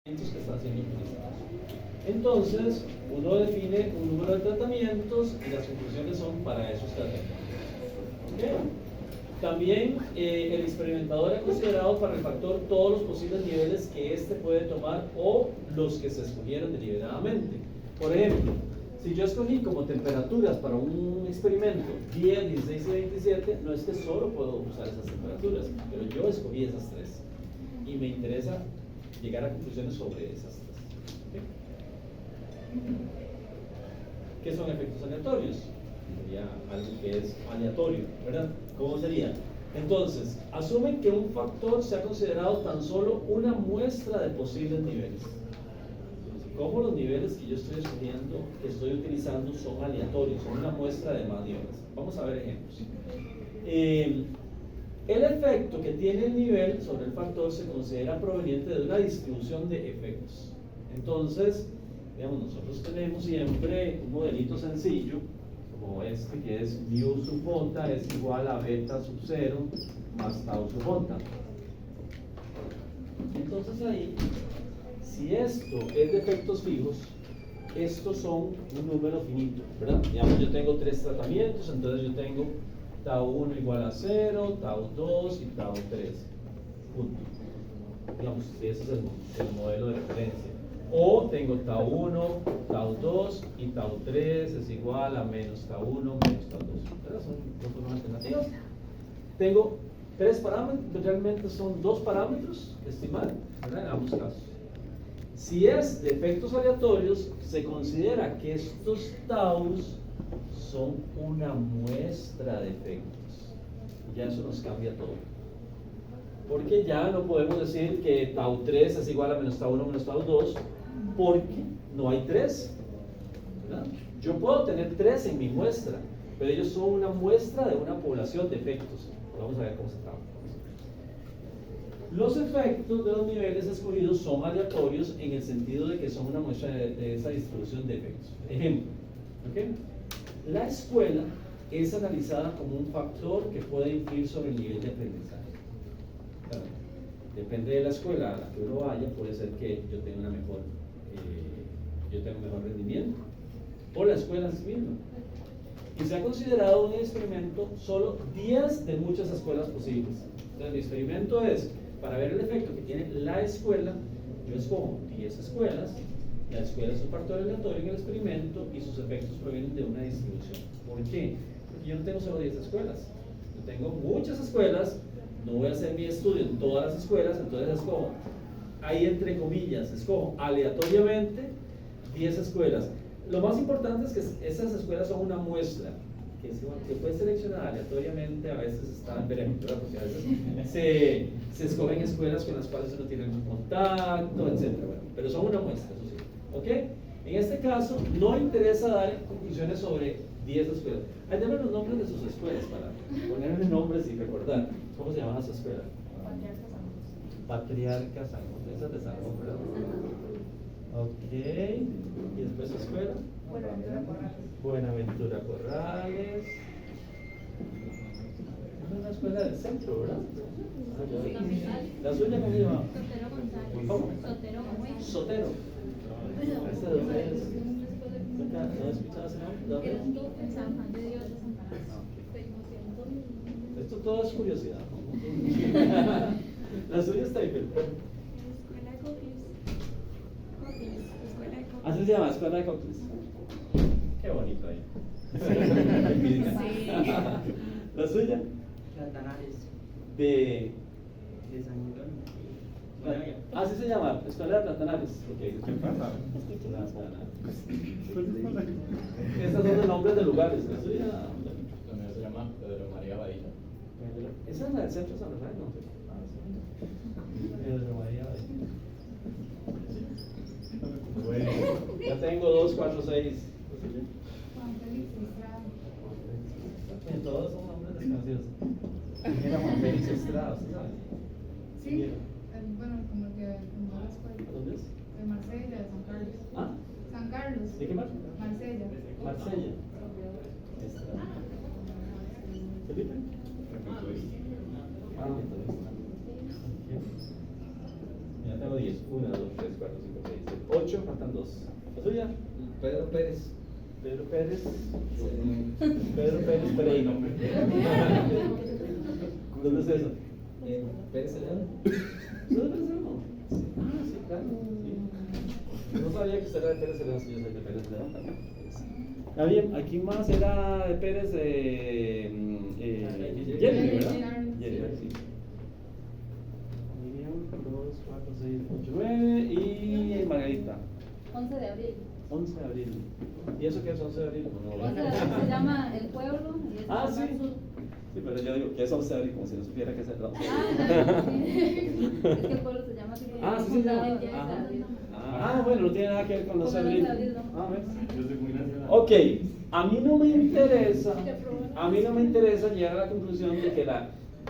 que están siendo utilizados. Entonces, uno define un número de tratamientos y las conclusiones son para esos tratamientos. ¿Okay? También el experimentador ha considerado para el factor todos los posibles niveles que éste puede tomar o los que se escogieron deliberadamente. Por ejemplo, si yo escogí como temperaturas para un experimento 10, 16 y 27, no es que solo puedo usar esas temperaturas, pero yo escogí esas tres y me interesa llegar a conclusiones sobre esas tres. ¿Okay? ¿Qué son efectos aleatorios? Sería algo que es aleatorio, ¿verdad? ¿Cómo sería? Entonces, asumen que un factor se ha considerado tan solo una muestra de posibles niveles. ¿Cómo los niveles que yo estoy escogiendo, que estoy utilizando, son aleatorios, son una muestra de más niveles? Vamos a ver ejemplos. El efecto que tiene el nivel sobre el factor se considera proveniente de una distribución de efectos. Entonces, digamos, nosotros tenemos siempre un modelito sencillo, como este, que es mu sub j es igual a beta sub 0 más tau sub j. Entonces ahí, si esto es de efectos fijos, estos son un número finito, ¿verdad? Digamos, yo tengo tres tratamientos, entonces yo tengo tau 1 igual a 0, tau 2 y tau 3. Punto. Digamos, ese es el modelo de referencia. O tengo tau 1, tau 2 y tau 3 es igual a menos tau 1 menos tau 2. ¿Verdad? Son dos formas alternativas. Tengo tres parámetros, realmente son dos parámetros estimar, ¿verdad? En ambos casos. Si es de efectos aleatorios, se considera que estos taus son una muestra de efectos. Ya eso nos cambia todo. Porque ya no podemos decir que tau 3 es igual a menos tau 1 menos tau 2, porque no hay 3. ¿Verdad? Yo puedo tener 3 en mi muestra, pero ellos son una muestra de una población de efectos. Vamos a ver cómo se trabaja. Los efectos de los niveles escogidos son aleatorios en el sentido de que son una muestra de esa distribución de efectos. Ejemplo, ¿okay? La escuela es analizada como un factor que puede influir sobre el nivel de aprendizaje. Claro, depende de la escuela a la que uno vaya, puede ser que yo tenga un mejor rendimiento, o la escuela en sí misma. Y se ha considerado un experimento solo 10 de muchas escuelas posibles. Entonces, el experimento es para ver el efecto que tiene la escuela. Yo escojo 10 escuelas. La escuela es un factor aleatorio en el experimento y sus efectos provienen de una distribución. ¿Por qué? Porque yo no tengo solo 10 escuelas. Yo tengo muchas escuelas. No voy a hacer mi estudio en todas las escuelas, entonces escojo, ahí entre comillas, escojo aleatoriamente 10 escuelas. Lo más importante es que esas escuelas son una muestra que puede seleccionar aleatoriamente, a veces está en veremos, porque a veces se escogen escuelas con las cuales uno tiene algún contacto, etc. Bueno, pero son una muestra, eso sí. ¿Ok? En este caso, no interesa dar conclusiones sobre 10 escuelas. Ahí denme los nombres de sus escuelas para ponerle nombres y recordar. ¿Cómo se llama su escuela? Patriarca San José. Esa es de San José, ¿verdad? Ok. ¿Y después su escuela? Buenaventura Corrales. Es una escuela del centro, ¿verdad? ¿La suya cómo se llama? Sotero González. ¿Cómo? Sotero González. Sotero. ¿Esta de dónde es? ¿No he escuchado ese nombre? ¿Dónde? En San Juan de Dios de Santa Ana. Esto todo es curiosidad. La suya está ahí, pero... Escuela de Coclis. Escuela de Coclis. Así se llama, Escuela de Coclis. Qué bonito ahí. Sí. ¿La suya? Platanares De... de San Miguel. Así se llama, Escuela de Platanares. Okay. Estos son los nombres de lugares. La suya... La mía se llama Pedro María Badilla. Esa es la del centro de San Rafael, ¿no? Pedro María Badilla. Bueno, ya tengo 2, 4, 6. Todos son nombres desconocidos. Era Juan Félix Estrada, ¿sabes? Sí, bueno, como que fundó la escuela. ¿Dónde es? De Marsella, de San Carlos. ¿Ah? San Carlos. ¿De qué mar? Marsella. Marsella. Estrada. ¿Felipe? Ah, metodista. Ya tengo 10. 1, 2, 3, 4, 8, faltan 2. ¿La suya? Pedro Pérez. Pedro Pérez. Pedro Pérez Pereira. ¿Dónde es eso? Pérez Celedón. ¿Dónde es eso? Ah, sí, claro. Sí. No sabía que usted era de Pérez Celedón, si yo soy de Pérez Celedón también. Está bien, ¿aquí más era de Pérez? Jeremy, ¿verdad? Jeremy, sí. 2, 4, 6, 8, 9 y Margarita. 11 de abril. 11 de abril. ¿Y eso qué es 11 de abril? 11 de abril se llama El Pueblo. Y es Ah, en sí. Sur. Sí, pero yo digo que es 11 de abril, como si no supiera que es el 11 de Ah, abril. sí. Es que el pueblo se llama así. Ah, sí, se llama. El 10 de Ajá. abril. Ah, bueno, no tiene nada que ver con 11 de abril. Con 11 de abril, no. Ah, ¿ves? Yo soy muy nacional. Ok, a mí no me interesa llegar a la conclusión de que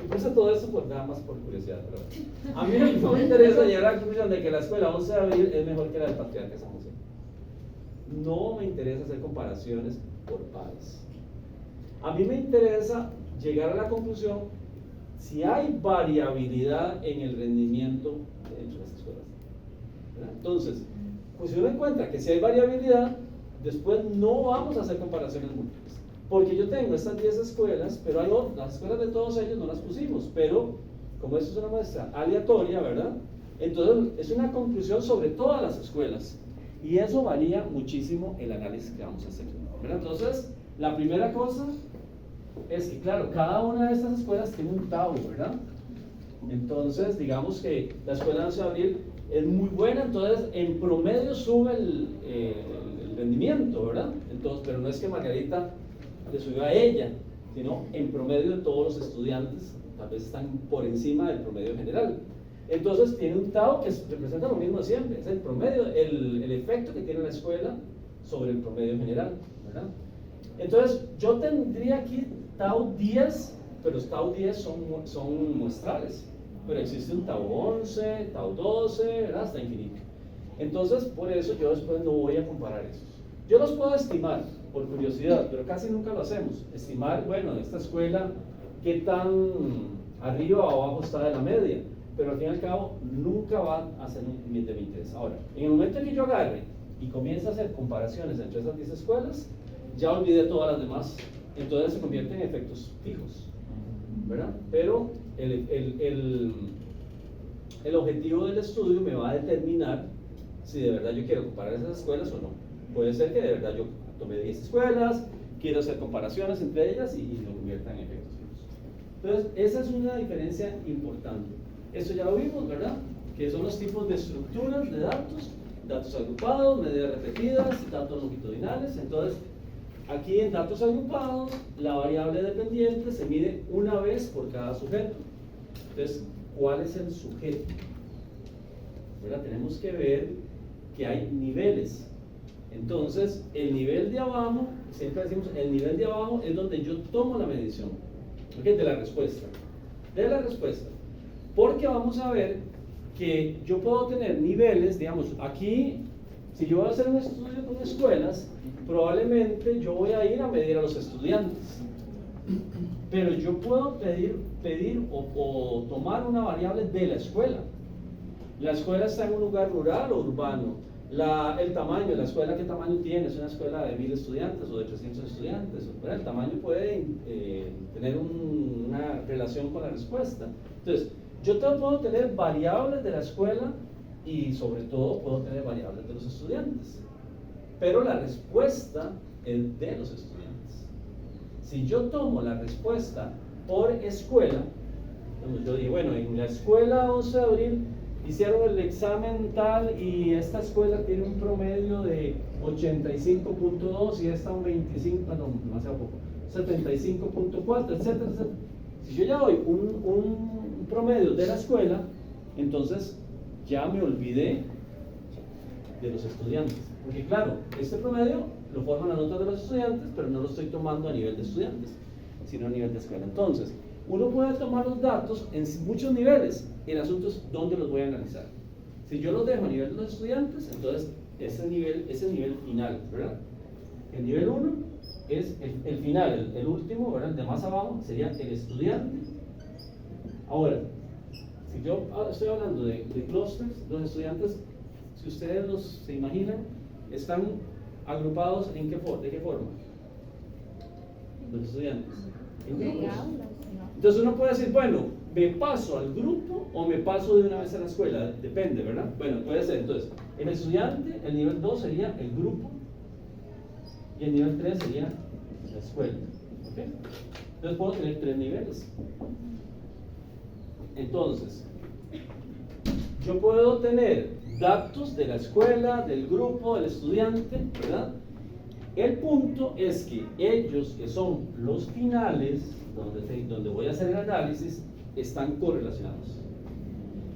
y puse todo eso por nada más por curiosidad, pero a mí no me interesa llegar a la conclusión de que la escuela 11 de abril es mejor que la del Patriarca San José. No me interesa hacer comparaciones por pares. A mí me interesa llegar a la conclusión si hay variabilidad en el rendimiento dentro de las escuelas, ¿verdad? Entonces, pues si uno encuentra que si hay variabilidad, después no vamos a hacer comparaciones múltiples. Porque yo tengo estas 10 escuelas, pero hay otras, las escuelas de todos ellos no las pusimos, pero como esto es una muestra aleatoria, ¿verdad? Entonces es una conclusión sobre todas las escuelas. Y eso varía muchísimo el análisis que vamos a hacer, ¿verdad? Entonces, la primera cosa es que, claro, cada una de estas escuelas tiene un TAU, ¿verdad? Entonces, digamos que la escuela de 11 de abril es muy buena, entonces en promedio sube el rendimiento, ¿verdad? Entonces, pero no es que Margarita le subió a ella, sino en promedio de todos los estudiantes, tal vez están por encima del promedio general. Entonces tiene un TAU que representa lo mismo siempre, es el promedio, el efecto que tiene la escuela sobre el promedio general, ¿verdad? Entonces yo tendría aquí TAU 10, pero los TAU 10 son muestrales, pero existe un TAU 11, TAU 12, ¿verdad? Hasta infinito. Entonces por eso yo después no voy a comparar esos. Yo los puedo estimar por curiosidad, pero casi nunca lo hacemos. Estimar, bueno, de esta escuela, qué tan arriba o abajo está de la media, pero al fin y al cabo nunca va a ser de mi interés. Ahora, en el momento en que yo agarre y comience a hacer comparaciones entre esas 10 escuelas, ya olvidé todas las demás, entonces se convierten en efectos fijos, ¿verdad? Pero el objetivo del estudio me va a determinar si de verdad yo quiero comparar esas escuelas o no. Puede ser que de verdad yo tomé 10 escuelas, quiero hacer comparaciones entre ellas y lo convierta en efectos fijos. Entonces, esa es una diferencia importante. Esto ya lo vimos, ¿verdad? Que son los tipos de estructuras de datos, datos agrupados, medidas repetidas, datos longitudinales. Entonces, aquí en datos agrupados, la variable dependiente se mide una vez por cada sujeto. Entonces, ¿cuál es el sujeto? ¿Verdad? Tenemos que ver que hay niveles. Entonces, el nivel de abajo, siempre decimos, el nivel de abajo es donde yo tomo la medición, ¿ok? De la respuesta. Porque vamos a ver que yo puedo tener niveles, digamos, aquí, si yo voy a hacer un estudio con escuelas, probablemente yo voy a ir a medir a los estudiantes. Pero yo puedo pedir o tomar una variable de la escuela. La escuela está en un lugar rural o urbano. El tamaño de la escuela, ¿qué tamaño tiene? ¿Es una escuela de 1000 estudiantes o de 300 estudiantes? Bueno, el tamaño puede tener una relación con la respuesta. Entonces, yo puedo tener variables de la escuela y sobre todo puedo tener variables de los estudiantes. Pero la respuesta es de los estudiantes. Si yo tomo la respuesta por escuela, yo digo, bueno, en la escuela 11 de abril hicieron el examen tal y esta escuela tiene un promedio de 85.2 y esta un 25, no, demasiado poco, 75.4, etcétera, etcétera. Si yo ya doy un promedio de la escuela, entonces ya me olvidé de los estudiantes. Porque claro, este promedio lo forman las notas de los estudiantes, pero no lo estoy tomando a nivel de estudiantes, sino a nivel de escuela. Entonces, uno puede tomar los datos en muchos niveles. El asunto es dónde los voy a analizar. Si yo los dejo a nivel de los estudiantes, entonces ese nivel final, ¿verdad? El nivel 1 es el final, el último, ¿verdad? El de más abajo sería el estudiante. Ahora, si yo estoy hablando de clusters, los estudiantes si ustedes se imaginan, están agrupados ¿de qué forma? Los estudiantes. En grupos. Entonces uno puede decir, bueno, ¿me paso al grupo o me paso de una vez a la escuela? Depende, ¿verdad? Bueno, puede ser. Entonces, el estudiante, el nivel 2 sería el grupo y el nivel 3 sería la escuela. ¿Ok? Entonces puedo tener 3 niveles. Entonces, yo puedo tener datos de la escuela, del grupo, del estudiante, ¿verdad? El punto es que ellos, que son los finales, donde voy a hacer el análisis, están correlacionados.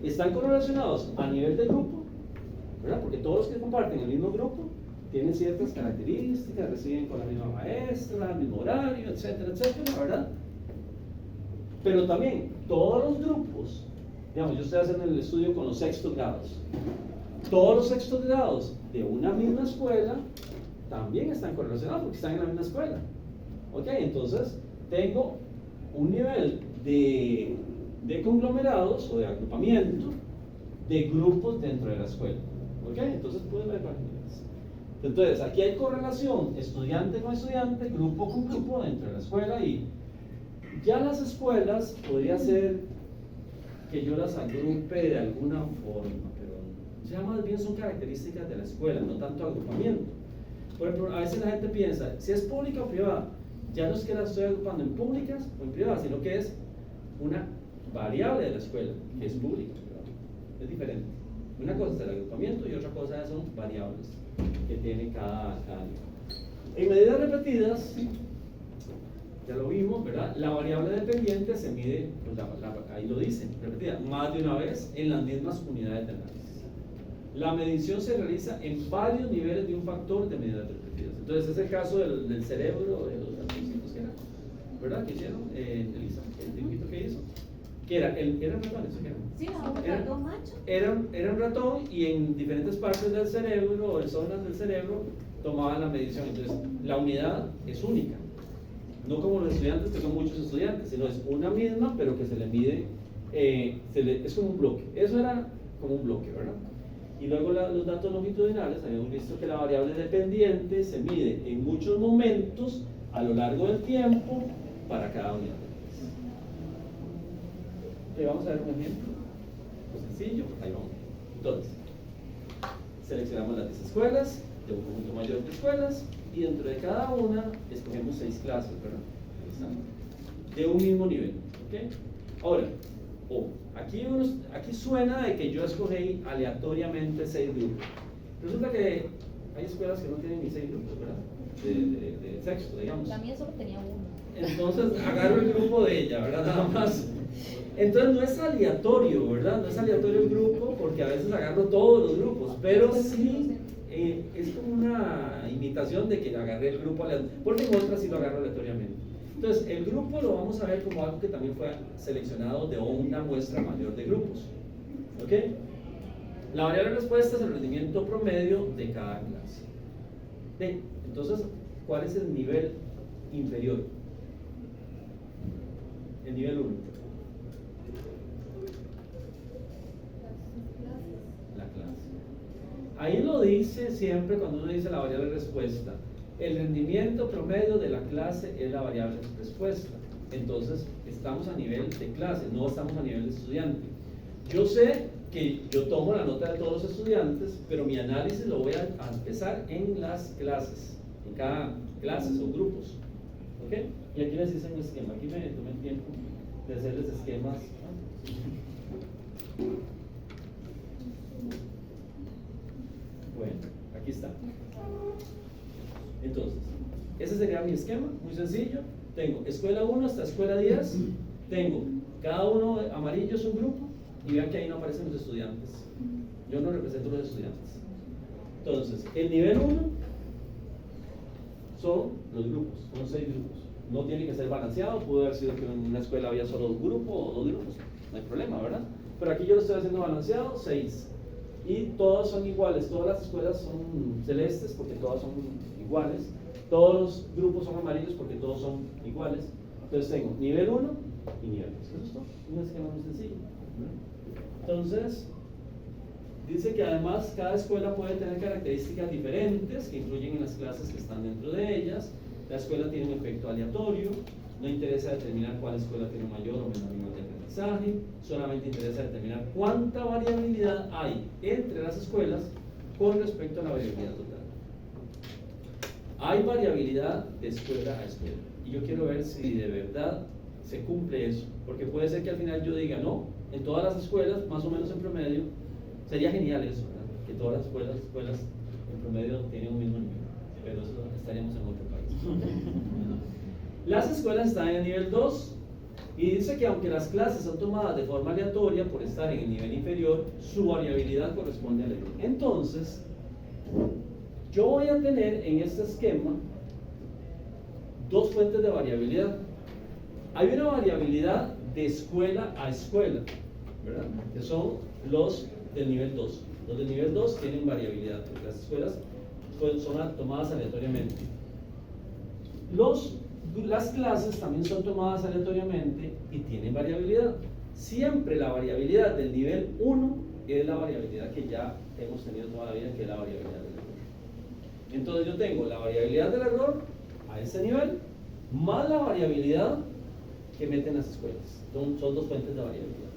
Están correlacionados a nivel de grupo, ¿verdad? Porque todos los que comparten el mismo grupo tienen ciertas características, reciben con la misma maestra, el mismo horario, etcétera, etcétera, ¿verdad? Pero también todos los grupos, digamos, yo estoy haciendo el estudio con los sextos grados. Todos los sextos grados de una misma escuela también están correlacionados porque están en la misma escuela. ¿Ok? Entonces, tengo un nivel de conglomerados o de agrupamiento de grupos dentro de la escuela. ¿Ok? Entonces, pueden ver varios niveles. Entonces, aquí hay correlación estudiante con estudiante, grupo con grupo dentro de la escuela, y ya las escuelas podría ser que yo las agrupe de alguna forma, pero ya más bien son características de la escuela, no tanto agrupamiento. Por ejemplo, a veces la gente piensa, si es pública o privada, ya no es que las estoy agrupando en públicas o en privadas, sino que es una variable de la escuela, que es pública o privada. Es diferente. Una cosa es el agrupamiento y otra cosa son variables que tiene cada nivel. En medidas repetidas, ya lo vimos, ¿verdad? La variable dependiente se mide, pues ahí lo dice, repetida, más de una vez en las mismas unidades de análisis. La medición se realiza en varios niveles de un factor de medidas repetidas. Entonces, es el caso del cerebro, de los ratoncitos que era, ¿verdad? ¿Qué hicieron? Elisa, el dibujito que hizo. ¿Qué era? ¿Eran ratones o qué eran? Sí, un ratón macho. Era un ratón y en diferentes partes del cerebro o en zonas del cerebro tomaban la medición. Entonces, la unidad es única. No como los estudiantes, que son muchos estudiantes, sino es una misma, pero que se le mide, es como un bloque. Eso era como un bloque, ¿verdad? Y luego los datos longitudinales, habíamos visto que la variable dependiente se mide en muchos momentos a lo largo del tiempo para cada unidad. Vamos a ver un ejemplo muy sencillo. Ahí vamos. Entonces, seleccionamos las 10 escuelas de un conjunto mayor de escuelas y dentro de cada una escogemos 6 clases, ¿verdad? Ahí están. De un mismo nivel. ¿Ok? Ahora, aquí suena de que yo escogí aleatoriamente 6 grupos. Resulta que hay escuelas que no tienen ni 6 grupos, ¿verdad? De sexto, digamos. La mía solo tenía uno. Entonces agarro el grupo de ella, ¿verdad? Nada más. Entonces no es aleatorio, ¿verdad? No es aleatorio el grupo porque a veces agarro todos los grupos, pero sí es como una imitación de que agarré el grupo aleatorio, porque en otras sí lo agarro aleatoriamente. Entonces el grupo lo vamos a ver como algo que también fue seleccionado de una muestra mayor de grupos. ¿Ok? La variable de respuesta es el rendimiento promedio de cada clase. Bien, entonces, ¿cuál es el nivel inferior? El nivel 1. La clase. Ahí lo dice siempre cuando uno dice la variable de respuesta. El rendimiento promedio de la clase es la variable de respuesta. Entonces, estamos a nivel de clase, no estamos a nivel de estudiante. Yo sé que yo tomo la nota de todos los estudiantes, pero mi análisis lo voy a empezar en las clases, en cada clase o grupos. ¿Ok? Y aquí les hice un esquema. Aquí me tomé el tiempo de hacerles esquemas. Bueno, aquí está. Entonces, ese sería mi esquema, muy sencillo. Tengo escuela 1 hasta escuela 10. Tengo cada uno amarillo es un grupo. Y vean que ahí no aparecen los estudiantes. Yo no represento los estudiantes. Entonces, el nivel 1 son los grupos, son 6 grupos. No tiene que ser balanceado, pudo haber sido que en una escuela había solo un grupo o 2 grupos, no hay problema, ¿verdad? Pero aquí yo lo estoy haciendo balanceado, 6. Y todos son iguales, todas las escuelas son celestes porque todas son iguales. Todos los grupos son amarillos porque todos son iguales. Entonces tengo nivel 1 y nivel 2. Eso es todo, un esquema muy sencillo. Entonces, Dice que además cada escuela puede tener características diferentes que influyen en las clases que están dentro de ellas. La escuela tiene un efecto aleatorio, no interesa determinar cuál escuela tiene un mayor o menor nivel de aprendizaje, solamente interesa determinar cuánta variabilidad hay entre las escuelas con respecto a la variabilidad total. Hay variabilidad de escuela a escuela y yo quiero ver si de verdad se cumple eso, porque puede ser que al final yo diga no, en todas las escuelas, más o menos en promedio, sería genial eso, ¿verdad? Que todas las escuelas en promedio tienen un mismo nivel, pero eso estaríamos en otro país. Las escuelas están en el nivel 2 y dice que aunque las clases son tomadas de forma aleatoria por estar en el nivel inferior, su variabilidad corresponde al nivel. Entonces, yo voy a tener en este esquema dos fuentes de variabilidad. Hay una variabilidad de escuela a escuela, ¿verdad? Que son los del nivel 2. Los del nivel 2 tienen variabilidad, porque las escuelas son tomadas aleatoriamente. Las clases también son tomadas aleatoriamente y tienen variabilidad. Siempre la variabilidad del nivel 1 es la variabilidad que ya hemos tenido toda la vida, que es la variabilidad del error. Entonces yo tengo la variabilidad del error a ese nivel, más la variabilidad que meten las escuelas. Son dos fuentes de variabilidad.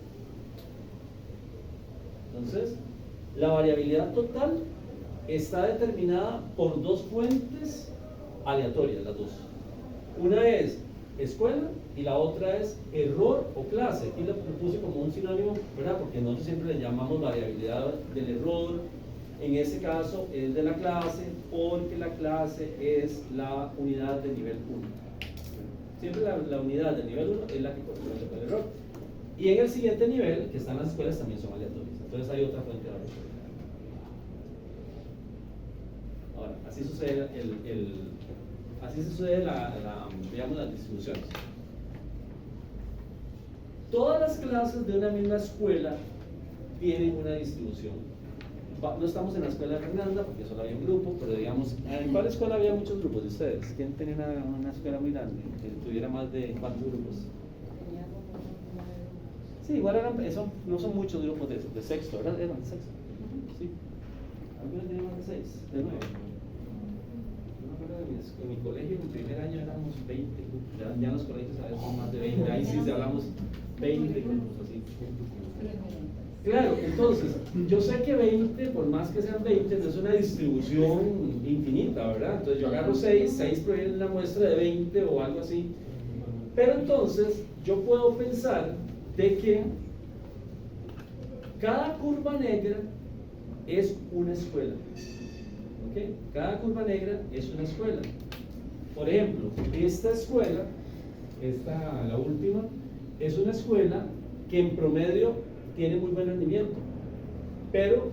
Entonces, la variabilidad total está determinada por dos fuentes aleatorias, las dos. Una es escuela y la otra es error o clase. Aquí lo puse como un sinónimo, ¿verdad? Porque nosotros siempre le llamamos variabilidad del error. En ese caso es de la clase, porque la clase es la unidad del nivel 1. Siempre la unidad del nivel 1 es la que corresponde con el error. Y en el siguiente nivel, que están las escuelas, también son aleatorias. Entonces hay otra fuente de variabilidad. Ahora, así sucede así sucede digamos, las distribuciones. Todas las clases de una misma escuela tienen una distribución. No estamos en la escuela de Fernanda porque solo había un grupo, pero digamos, ¿en cuál escuela había muchos grupos de ustedes? ¿Quién tenía una escuela muy grande que tuviera más de cuántos grupos? Sí, igual no son muchos grupos de sexto, ¿verdad? Eran de sexto. Sí. Algunos tenían más de 6, de 9. En mi colegio, en el primer año éramos 20 grupos. Ya en los colegios a veces son más de 20. Ahí sí hablamos 20 grupos así. Claro, entonces, yo sé que 20, por más que sean 20, no es una distribución infinita, ¿verdad? Entonces yo agarro 6 provienen una muestra de 20 o algo así. Pero entonces, yo puedo pensar de que cada curva negra es una escuela. ¿Ok? Cada curva negra es una escuela. Por ejemplo, esta escuela, la última, es una escuela que en promedio tiene muy buen rendimiento, pero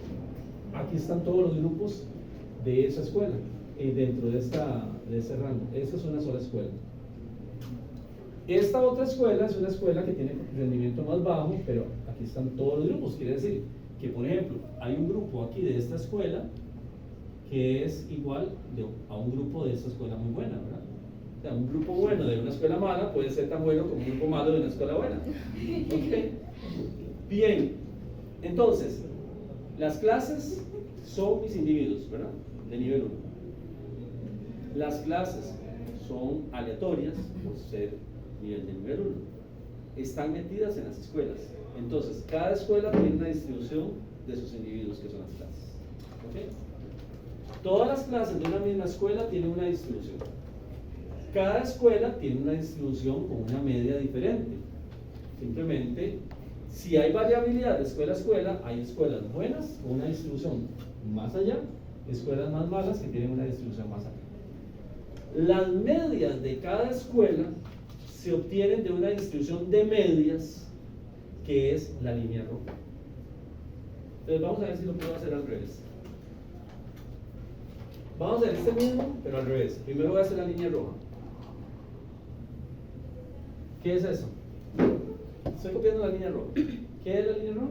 aquí están todos los grupos de esa escuela dentro de ese rango. Esta es una sola escuela. Esta otra escuela es una escuela que tiene rendimiento más bajo, pero aquí están todos los grupos. Quiere decir que, por ejemplo, hay un grupo aquí de esta escuela que es igual a un grupo de esta escuela muy buena, ¿verdad? O sea, un grupo bueno de una escuela mala puede ser tan bueno como un grupo malo de una escuela buena. ¿Okay? Bien, entonces, las clases son mis individuos, ¿verdad? De nivel 1. Las clases son aleatorias por ser nivel de nivel 1. Están metidas en las escuelas. Entonces, cada escuela tiene una distribución de sus individuos, que son las clases. ¿Okay? Todas las clases de una misma escuela tienen una distribución. Cada escuela tiene una distribución con una media diferente. Simplemente, si hay variabilidad de escuela a escuela, hay escuelas buenas con una distribución más allá, escuelas más malas que tienen una distribución más allá. Las medias de cada escuela se obtienen de una distribución de medias que es la línea roja. Entonces vamos a ver si lo puedo hacer al revés. Vamos a hacer este mismo, pero al revés. Primero voy a hacer la línea roja. ¿Qué es eso? Estoy copiando la línea roja. ¿Qué es la línea roja?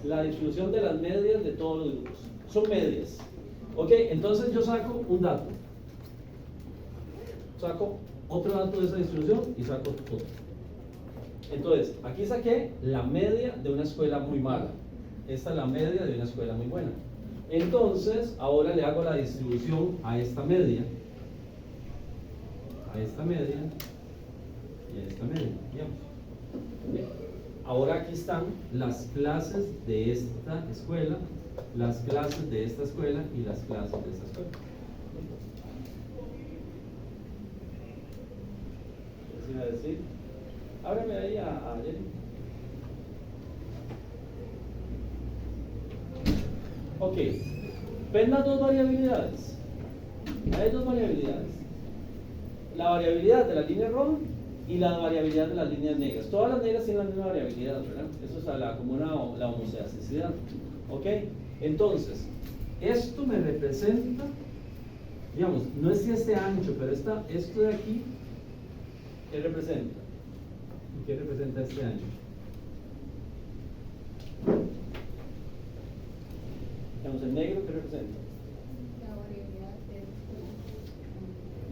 La distribución de las medias de todos los grupos. Son medias. Ok, entonces yo saco un dato. Saco otro dato de esa distribución y saco otro. Entonces, aquí saqué la media de una escuela muy mala. Esta es la media de una escuela muy buena. Entonces, ahora le hago la distribución a esta media. A esta media y a esta media, digamos. ¿Okay? Ahora aquí están las clases de esta escuela, las clases de esta escuela y las clases de esta escuela. ¿Qué iba a decir? Ábreme ahí a Jenny. Ok, ven las dos variabilidades. Hay dos variabilidades. La variabilidad de la línea roja y la variabilidad de las líneas negras. Todas las negras tienen la misma variabilidad, ¿verdad? Eso es como la homocedasticidad. ¿Ok? Entonces, esto me representa, digamos, no es este ancho, pero esto de aquí, ¿qué representa? ¿Qué representa este ancho? Digamos, el negro, ¿qué representa?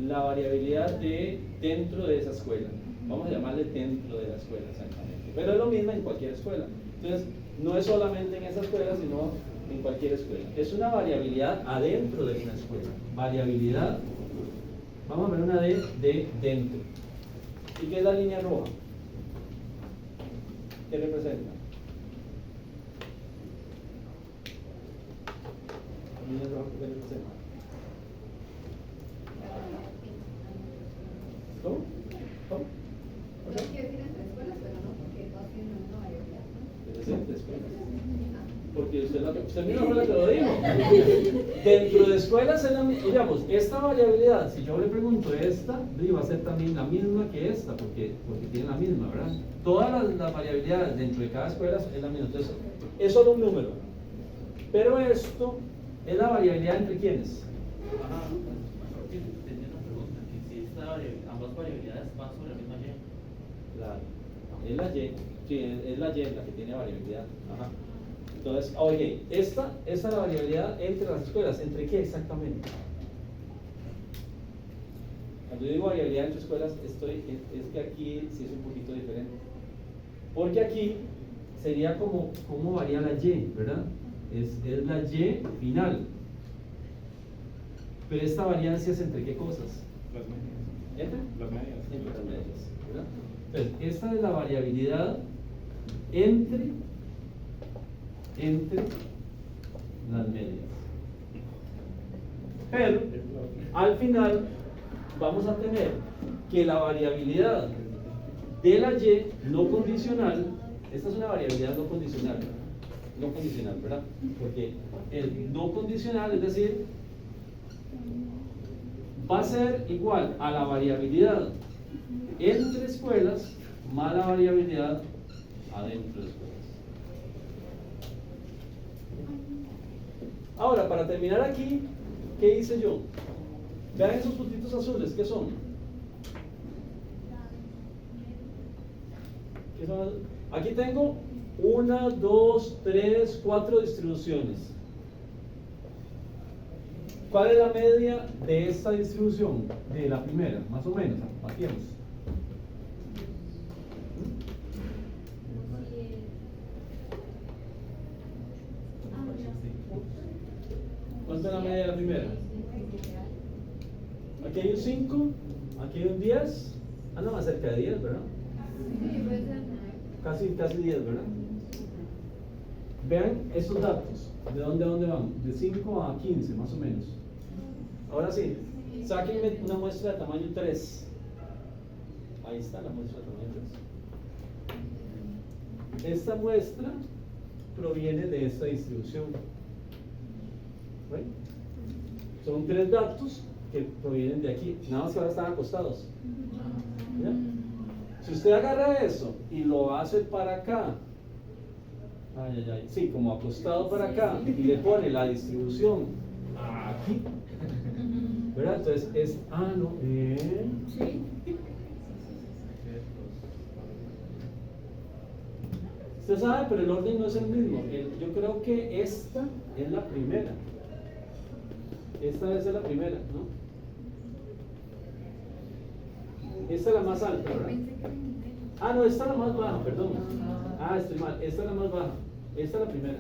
La variabilidad de dentro de esa escuela. Vamos a llamarle dentro de la escuela, exactamente. Pero es lo mismo en cualquier escuela. Entonces, no es solamente en esa escuela, sino en cualquier escuela. Es una variabilidad adentro de una escuela. Variabilidad, vamos a ver una de dentro. ¿Y qué es la línea roja? ¿Qué representa? La línea roja, ¿qué representa? ¿Cómo? ¿Cómo? No quiero decir entre escuelas, pero no, porque todas tienen la misma variabilidad, ¿no? Debe ser entre escuelas. Porque usted mismo fue la que lo dijo. Dentro de escuelas es la misma, digamos, esta variabilidad, si yo le pregunto esta, va a ser también la misma que esta, porque tienen la misma, ¿verdad? Todas las variabilidades dentro de cada escuela es la misma. Entonces, es solo un número. Pero esto es la variabilidad entre quiénes. Ajá, tenía una pregunta, que si ambas variabilidades van sobre la misma Y. Es la Y, sí, es la Y la que tiene variabilidad. Ajá. Entonces, oye, esta es la variabilidad entre las escuelas. ¿Entre qué exactamente? Cuando yo digo variabilidad entre escuelas, es que aquí sí es un poquito diferente. Porque aquí sería como varía la Y, ¿verdad? Es la Y final. Pero esta variancia es entre qué cosas? Las medias. ¿Entre? Las medias. Entre las medias, ¿verdad? Entonces, esta es la variabilidad entre las medias. Pero al final vamos a tener que la variabilidad de la Y no condicional, esta es una variabilidad no condicional, ¿verdad? Porque el no condicional, es decir, va a ser igual a la variabilidad entre escuelas más la variabilidad adentro de escuelas. Ahora, para terminar aquí, ¿qué hice yo? Vean esos puntitos azules, ¿qué son? ¿Qué son? Aquí tengo 1, 2, 3, 4 distribuciones. ¿Cuál es la media de esta distribución? De la primera, más o menos, partiemos. ¿Cuánto es la media de la primera? Aquí hay un 5, aquí hay un 10. Ah, no, más cerca de 10, ¿verdad? Sí, puede ser. Casi 10, ¿verdad? Vean estos datos. ¿De dónde van? De 5 a 15, más o menos. Ahora sí, sáquenme una muestra de tamaño 3. Ahí está la muestra de tamaño 3. Esta muestra proviene de esta distribución. ¿Ven? Son 3 datos que provienen de aquí. Nada más que ahora están acostados. ¿Ya? Si usted agarra eso y lo hace para acá, sí, como acostado para acá, y le pone la distribución aquí, ¿verdad? Entonces es, Sí. usted sabe, pero el orden no es el mismo. Yo creo que esta es la primera. Esta debe ser la primera, ¿no? Esta es la más alta, ¿verdad? Pensé que era en niveles. Ah, no, esta es la más baja, perdón. Ah, estoy mal. Esta es la más baja. Esta es la primera.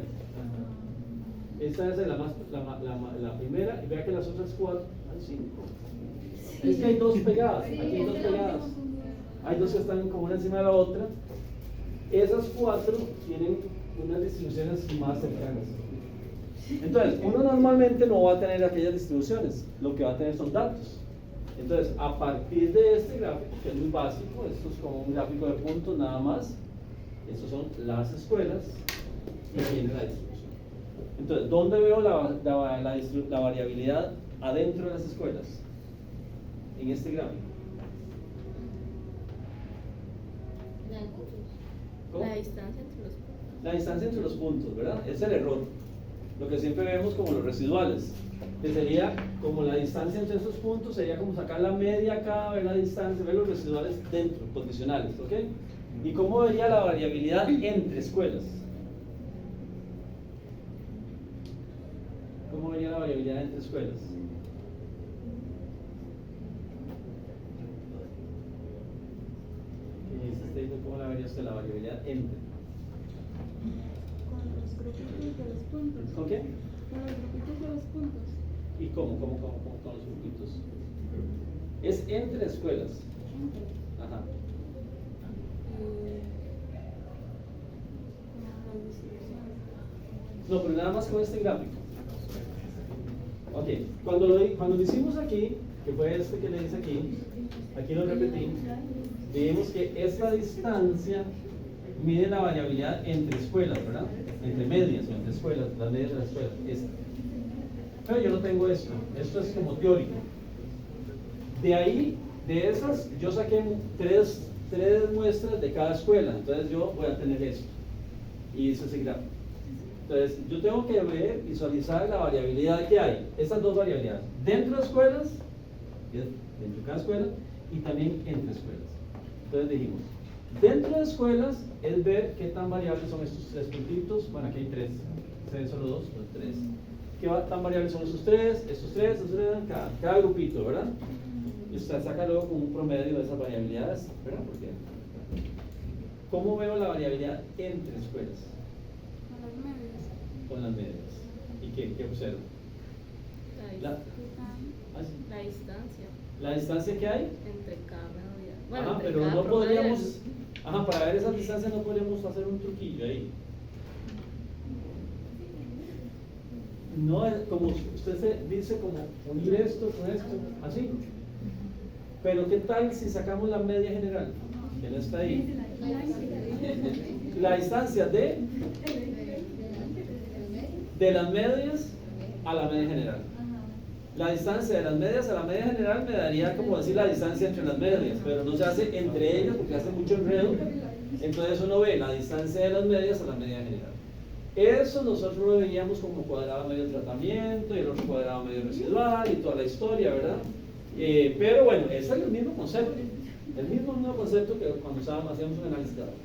Esta es la primera. Y vea que las otras 4 hay 5. Es que hay dos pegadas. Aquí hay dos pegadas. Hay dos que están como una encima de la otra. Esas 4 tienen unas distribuciones más cercanas. Entonces, uno normalmente no va a tener aquellas distribuciones. Lo que va a tener son datos. Entonces, a partir de este gráfico, que es muy básico, esto es como un gráfico de puntos nada más. Estos son las escuelas y tiene la distribución. Entonces, ¿dónde veo la variabilidad adentro de las escuelas? En este gráfico. ¿Cómo? La distancia entre los puntos. La distancia entre los puntos, ¿verdad? Es el error. Lo que siempre vemos como los residuales, que sería como la distancia entre esos puntos, sería como sacar la media acá, ver la distancia, ver los residuales dentro, condicionales, ¿ok? ¿Y cómo vería la variabilidad entre escuelas? ¿Cómo vería la variabilidad entre escuelas? ¿Qué dice usted? ¿Cómo la vería usted la variabilidad entre? Con los grupitos de los puntos. ¿Con qué? Con los grupitos de los puntos. ¿Y cómo con los grupitos? Es entre escuelas. Ajá. No, pero nada más con este gráfico. Ok, cuando lo hicimos aquí, que fue este que le hice aquí lo repetí, vimos que esta distancia mide la variabilidad entre escuelas, ¿verdad? Entre medias o entre escuelas, las medias de las escuelas. Esta. Pero yo no tengo esto es como teórico. De ahí, de esas, yo saqué tres muestras de cada escuela, entonces yo voy a tener esto. Y hice ese gráfico. Entonces, yo tengo que ver, visualizar la variabilidad que hay, estas dos variabilidades, dentro de escuelas, dentro de cada escuela, y también entre escuelas. Entonces dijimos, dentro de escuelas es ver qué tan variables son estos 3 puntitos. Bueno, aquí hay 3, ustedes solo 2, pero 3. ¿Qué tan variables son estos 3, estos 3, cada grupito, ¿verdad? Y usted saca luego como un promedio de esas variabilidades, ¿verdad? Porque, ¿cómo veo la variabilidad entre escuelas? Con las medias. Con las medias. ¿Y qué observo? La distancia ¿La distancia que hay? entre cada media. Ajá, pero no podríamos, para ver esa distancia no podríamos hacer un truquillo ahí. No es como usted se dice, como unir esto con esto, así. Pero ¿qué tal si sacamos la media general? Que no está ahí. La distancia de las medias a la media general. La distancia de las medias a la media general me daría como decir la distancia entre las medias, pero no se hace entre ellas porque hace mucho enredo. Entonces uno ve la distancia de las medias a la media general. Eso nosotros lo veíamos como cuadrado medio tratamiento y el otro cuadrado medio residual y toda la historia, ¿verdad? Pero bueno, ese es el mismo concepto. El mismo concepto que cuando hacíamos un análisis de datos.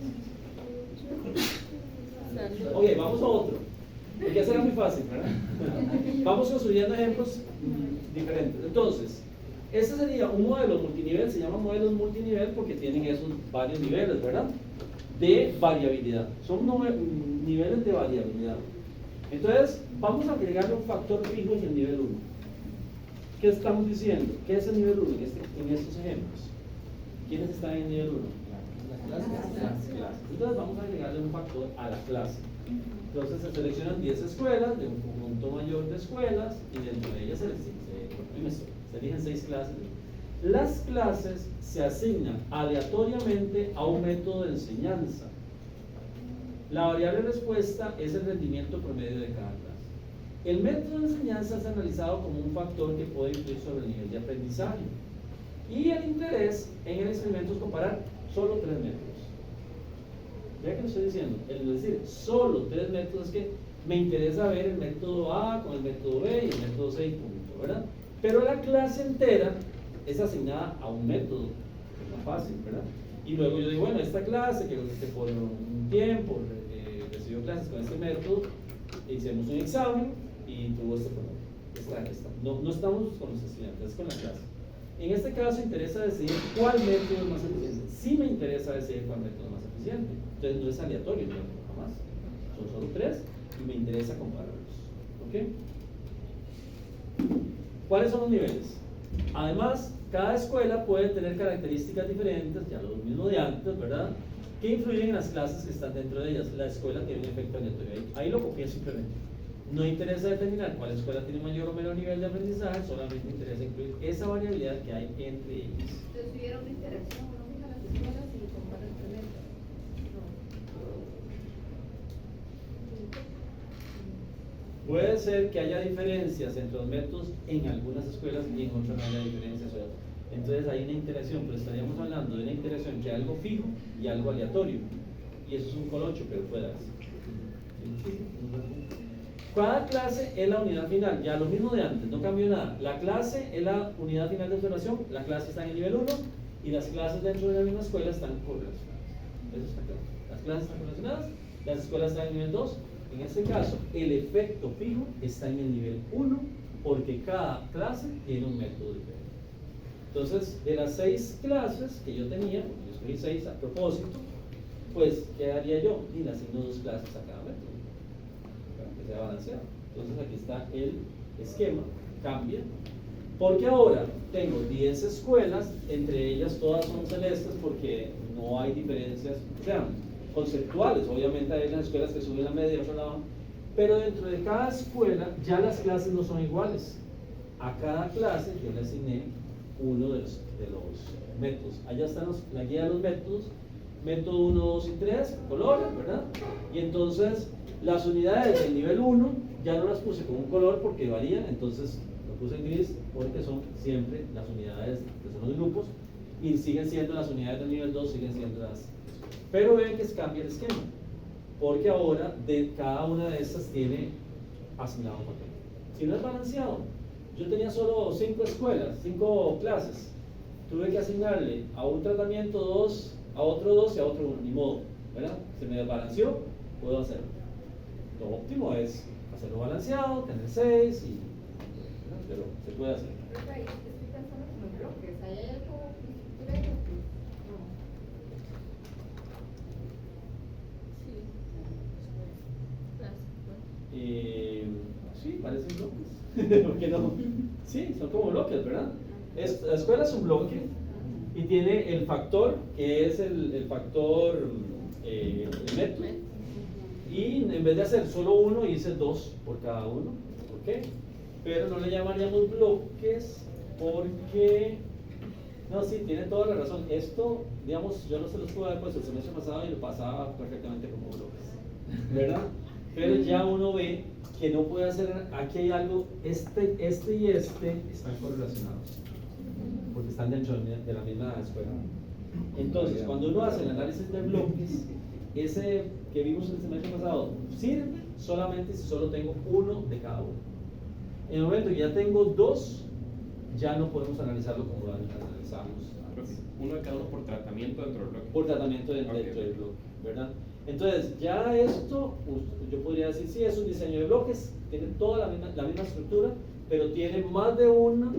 Ok, vamos a otro. Porque ese era muy fácil, ¿verdad? Vamos construyendo ejemplos diferentes. Entonces, este sería un modelo multinivel, se llama modelos multinivel porque tienen esos varios niveles, ¿verdad? De variabilidad. Son niveles de variabilidad. Entonces, vamos a agregarle un factor fijo en el nivel 1. ¿Qué estamos diciendo? ¿Qué es el nivel 1 en estos ejemplos? ¿Quiénes están en el nivel 1? Las clases. Entonces, vamos a agregarle un factor a la clase. Entonces se seleccionan 10 escuelas de un conjunto mayor de escuelas y dentro de ellas se eligen 6 clases. Las clases se asignan aleatoriamente a un método de enseñanza. La variable respuesta es el rendimiento promedio de cada clase. El método de enseñanza es analizado como un factor que puede influir sobre el nivel de aprendizaje. Y el interés en el experimento es comparar solo 3 métodos. Ya que lo estoy diciendo, el decir solo 3 métodos es que me interesa ver el método A con el método B y el método C y punto, ¿verdad? Pero la clase entera es asignada a un método, es más fácil, ¿verdad? Y luego yo digo, bueno, esta clase que por un tiempo recibió clases con este método, hicimos un examen y tuvo este problema. No estamos con los estudiantes, es con la clase. En este caso interesa decidir cuál método es más eficiente. Sí me interesa decidir cuál método es más eficiente. Entonces no es aleatorio, no, jamás. Son solo 3 y me interesa compararlos. ¿Ok? ¿Cuáles son los niveles? Además, cada escuela puede tener características diferentes, ya lo mismo de antes, ¿verdad? Que influyen en las clases que están dentro de ellas. La escuela tiene un efecto aleatorio. Ahí lo copié simplemente. No interesa determinar cuál escuela tiene mayor o menor nivel de aprendizaje, solamente interesa incluir esa variabilidad que hay entre ellas. Entonces, si hubiera una interacción, uno mira las escuelas y compara entre métodos. Puede ser que haya diferencias entre los métodos en algunas escuelas y en otras no haya diferencias. Entonces hay una interacción, pero estaríamos hablando de una interacción entre algo fijo y algo aleatorio. Y eso es un colocho, pero puede ser. Cada clase es la unidad final, ya lo mismo de antes, no cambió nada. La clase es la unidad final de observación, la clase está en el nivel 1 y las clases dentro de la misma escuela están correlacionadas. Eso está claro. Las clases están correlacionadas, las escuelas están en el nivel 2. En este caso, el efecto fijo está en el nivel 1 porque cada clase tiene un método diferente. Entonces, de las 6 clases que yo tenía, yo escogí 6 a propósito, pues, ¿qué haría yo? Y le asigno 2 clases a cada método para que sea balanceado. Entonces, aquí está el esquema, cambia, porque ahora tengo 10 escuelas, entre ellas todas son celestes porque no hay diferencias, o sea, conceptuales. Obviamente hay unas escuelas que suben la media y otras la bajan, pero dentro de cada escuela ya las clases no son iguales. A cada clase yo le asigné uno de los métodos. Allá están la guía de los métodos, método 1, 2 y 3, color, ¿verdad? Y entonces las unidades del nivel 1 ya no las puse con un color porque varían, entonces lo puse en gris porque son siempre las unidades que son los grupos y siguen siendo las unidades del nivel 2, siguen siendo las. Pero ven que cambia el esquema, porque ahora de cada una de estas tiene asignado un papel. Si no es balanceado, yo tenía solo 5 escuelas, 5 clases, tuve que asignarle a un tratamiento 2, a otro 2 y a otro 1, ni modo, ¿verdad? Se me desbalanceó, puedo hacerlo. Lo óptimo es hacerlo balanceado, tener 6, ¿verdad? Pero se puede hacer. Creo que ahí estoy pensando como en bloques, ahí hay algo estructura de bloques. No. Sí, parecen bloques. ¿Por qué no? Sí, son como bloques, ¿verdad? La escuela es un bloque y tiene el factor, que es el factor el método. Y en vez de hacer solo uno, hice 2 por cada uno. ¿Por qué? Pero no le llamaríamos bloques porque. No, sí, tiene toda la razón. Esto, digamos, yo no se los pude dar pues el semestre pasado y lo pasaba perfectamente como bloques, ¿verdad? Pero ya uno ve que no puede hacer, aquí hay algo, este y este están correlacionados, porque están dentro de la misma escuela. Entonces, cuando uno hace el análisis de bloques, ese que vimos el semestre pasado sirve solamente si solo tengo uno de cada uno. En el momento que ya tengo 2, ya no podemos analizarlo como lo analizamos antes. Uno de cada uno por tratamiento dentro del bloque. Por tratamiento dentro del bloque, ¿verdad? Entonces, ya esto, yo podría decir, sí, es un diseño de bloques, tiene toda la misma estructura, pero tiene más de una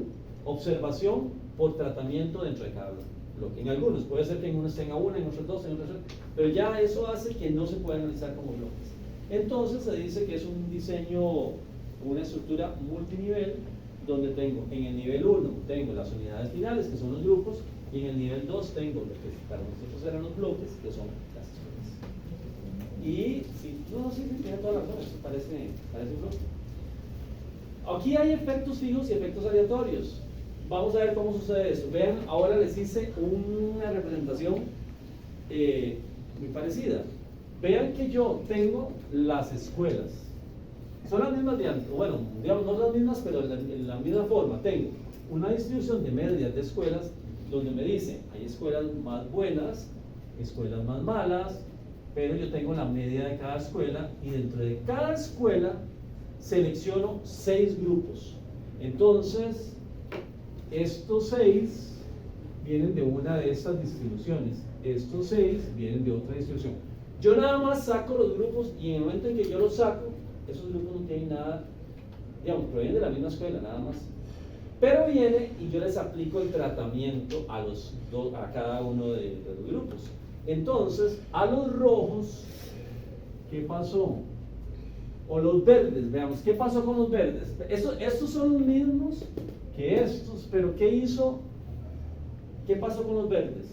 observación por tratamiento dentro de cada bloque. En algunos, puede ser que en unos tenga una, en otros 2, en otros 3, pero ya eso hace que no se pueda analizar como bloques. Entonces, se dice que es un diseño, una estructura multinivel, donde tengo, en el nivel 1, tengo las unidades finales, que son los grupos, y en el nivel 2 tengo lo que para nosotros eran los bloques, que son las escuelas. Y sí, tiene toda la razón, esto parece un bloque. Aquí hay efectos fijos y efectos aleatorios. Vamos a ver cómo sucede eso. Vean, ahora les hice una representación muy parecida. Vean que yo tengo las escuelas. Son las mismas de antes, bueno, digamos no las mismas, pero en la misma forma. Tengo una distribución de medias de escuelas donde me dice, hay escuelas más buenas, escuelas más malas, pero yo tengo la media de cada escuela y dentro de cada escuela selecciono 6 grupos. Entonces, estos 6 vienen de una de estas distribuciones, estos 6 vienen de otra distribución. Yo nada más saco los grupos y en el momento en que yo los saco, esos grupos no tienen nada, digamos, provienen de la misma escuela, nada más. Pero viene y yo les aplico el tratamiento a cada uno de los grupos. Entonces, a los rojos, ¿qué pasó? O los verdes, veamos, ¿qué pasó con los verdes? Estos son los mismos que estos, pero ¿qué hizo? ¿Qué pasó con los verdes?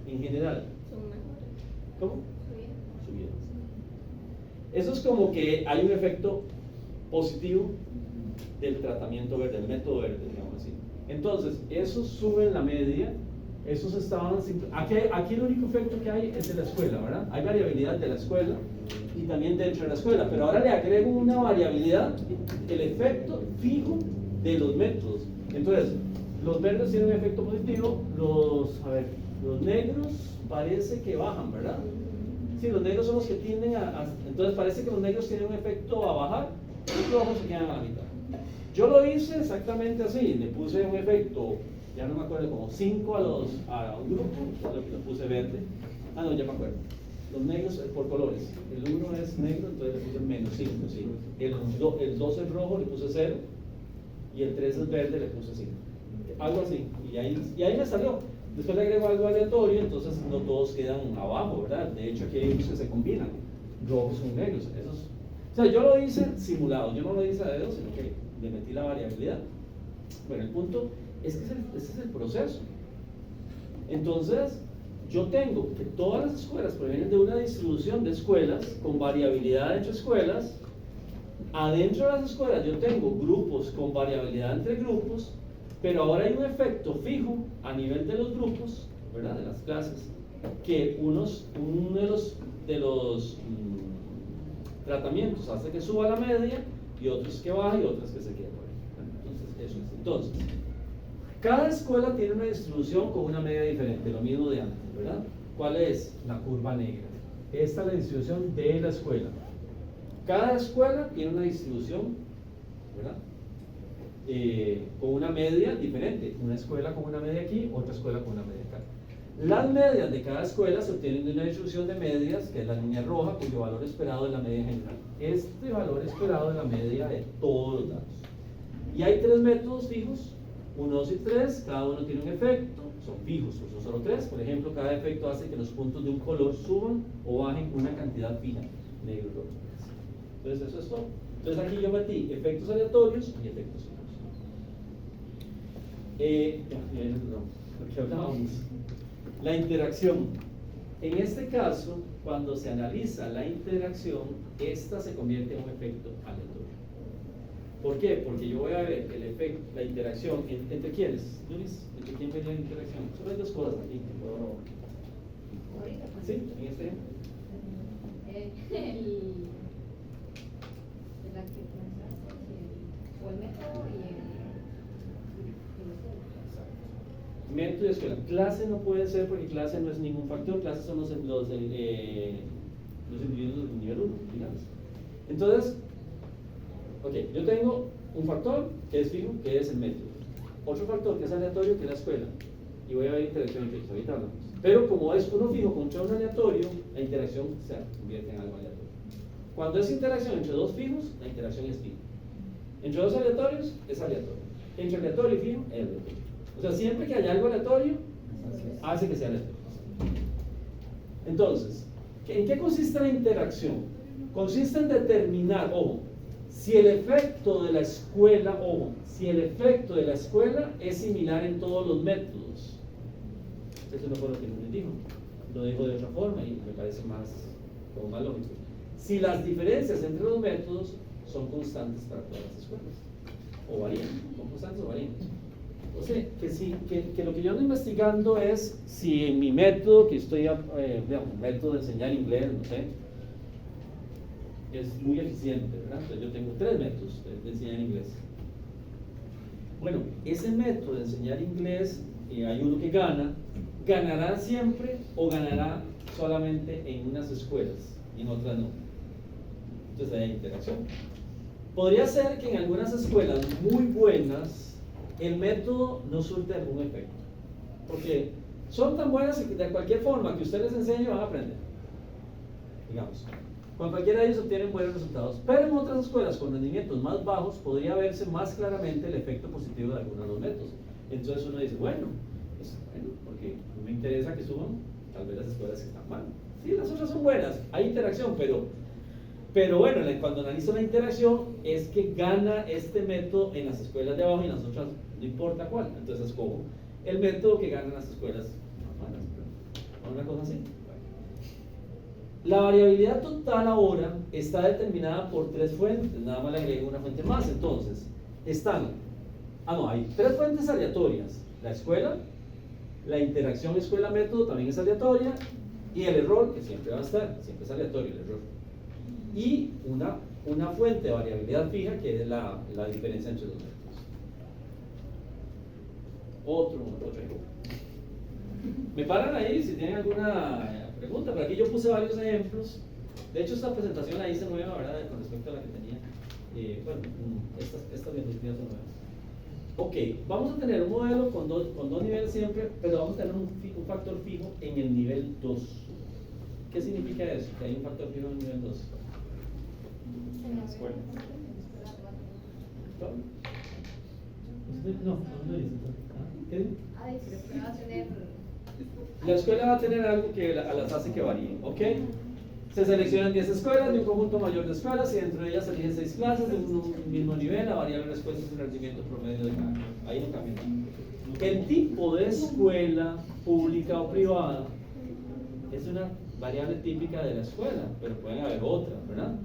En general. Son mejores. ¿Cómo? Subieron. Subieron. Eso es como que hay un efecto positivo del tratamiento verde, del método verde, digamos así. Entonces, esos suben la media, esos estaban... Aquí el único efecto que hay es de la escuela, ¿verdad? Hay variabilidad de la escuela y también dentro de la escuela, pero ahora le agrego una variabilidad, el efecto fijo de los métodos. Entonces, los verdes tienen un efecto positivo, los negros parece que bajan, ¿verdad? Sí, los negros son los que tienden entonces parece que los negros tienen un efecto a bajar, los rojos se quedan a la mitad. Yo lo hice exactamente así, le puse un efecto, ya no me acuerdo, como 5 a un grupo, lo puse verde. No, ya me acuerdo. Los negros por colores. El 1 es negro, entonces le puse menos 5, sí. El 2 es rojo, le puse 0. Y el 3 es verde, le puse 5. Algo así. Y ahí me salió. Después le agrego algo aleatorio, entonces no todos quedan abajo, ¿verdad? De hecho, aquí hay unos que se combinan. Rojos con negros. O sea, yo lo hice simulado, yo no lo hice a dedo, sino que le metí la variabilidad. Bueno, el punto es que ese es el proceso. Entonces, yo tengo que todas las escuelas provienen de una distribución de escuelas con variabilidad entre escuelas. Adentro de las escuelas yo tengo grupos con variabilidad entre grupos, pero ahora hay un efecto fijo a nivel de los grupos, ¿verdad? De las clases, que uno de los tratamientos hace que suba la media y otros que baja y otros que se queden por ahí. Entonces, eso es. Entonces, cada escuela tiene una distribución con una media diferente, lo mismo de antes, ¿verdad? ¿Cuál es? La curva negra. Esta es la distribución de la escuela. Cada escuela tiene una distribución, ¿verdad? Con una media diferente. Una escuela con una media aquí, otra escuela con una media acá. Las medias de cada escuela se obtienen de una distribución de medias, que es la línea roja, cuyo valor esperado es la media general. Este valor esperado es la media de todos los datos. Y hay 3 métodos fijos, 1, 2 y 3, cada uno tiene un efecto, son fijos, son solo 3. Por ejemplo, cada efecto hace que los puntos de un color suban o bajen una cantidad fija, negro, rojo. Entonces, eso es todo. Entonces, aquí yo metí efectos aleatorios y efectos fijos. Aquí hablábamos. La interacción. En este caso, cuando se analiza la interacción, esta se convierte en un efecto aleatorio. ¿Por qué? Porque yo voy a ver el efecto, la interacción, ¿entre quiénes? Luis, ¿entre quién vería la interacción? Solo hay 2 cosas aquí que puedo... Ahorita, pues. ¿Sí? ¿En este? La que pensaste, o el método y el Método y escuela. Clase no puede ser porque clase no es ningún factor, clases son los individuos del nivel 1, digamos. Entonces, ok, yo tengo un factor que es fijo, que es el método. Otro factor que es aleatorio, que es la escuela. Y voy a ver interacción entre ellos, ahorita hablamos. Pero como es uno fijo contra un aleatorio, la interacción se convierte en algo aleatorio. Cuando es interacción entre 2 fijos, la interacción es fija. Entre 2 aleatorios, es aleatorio. Entre aleatorio y fijo, es aleatorio. O sea, siempre que haya algo aleatorio, hace que sea aleatorio. Entonces, ¿en qué consiste la interacción? Consiste en determinar, ojo, si el efecto de la escuela, es similar en todos los métodos. Eso no fue lo que nos dijo. Lo dijo de otra forma y me parece más lógico. Si las diferencias entre los métodos son constantes para todas las escuelas, o varían, son constantes o varían. O sea, que lo que yo ando investigando es si en mi método, que estoy, método de enseñar inglés, no sé, es muy eficiente, ¿verdad? Entonces yo tengo 3 métodos de enseñar inglés. Bueno, ese método de enseñar inglés, hay uno que ganará siempre o ganará solamente en unas escuelas y en otras no. Entonces hay interacción. Podría ser que en algunas escuelas muy buenas el método no surte algún efecto, porque son tan buenas que de cualquier forma que usted les enseñe van a aprender, digamos. Con cualquiera de ellos obtienen buenos resultados, pero en otras escuelas con rendimientos más bajos podría verse más claramente el efecto positivo de algunos de los métodos. Entonces uno dice, bueno, es bueno, porque me interesa que suban tal vez las escuelas que están mal. Sí, las otras son buenas, hay interacción, pero bueno, cuando analizo la interacción es que gana este método en las escuelas de abajo y en las otras no importa cuál. Entonces escojo el método que gana en las escuelas más malas. Una cosa así. La variabilidad total ahora está determinada por 3 fuentes, nada más le agrego una fuente más. Entonces, hay 3 fuentes aleatorias: la escuela, la interacción escuela-método también es aleatoria, y el error, que siempre va a estar, siempre es aleatorio el error, y una fuente de variabilidad fija, que es la diferencia entre los métodos. Otro ejemplo. Me paran ahí si tienen alguna pregunta, pero aquí yo puse varios ejemplos. De hecho, esta presentación la hice nueva, ¿verdad? Con respecto a la que tenía. Estas diapositivas son nuevas. Ok, vamos a tener un modelo con dos niveles siempre, pero vamos a tener un factor fijo en el nivel 2. ¿Qué significa eso? Que hay un factor fijo en el nivel 2. En la escuela. No dice. ¿Qué? Va a tener. La escuela va a tener algo que las hace que varíen, ¿ok? Se seleccionan 10 escuelas de un conjunto mayor de escuelas y dentro de ellas se eligen 6 clases de un mismo nivel. La variable respuesta es el rendimiento promedio de cada. Ahí no cambia nada. El tipo de escuela, pública o privada, es una variable típica de la escuela, pero pueden haber otras, ¿verdad?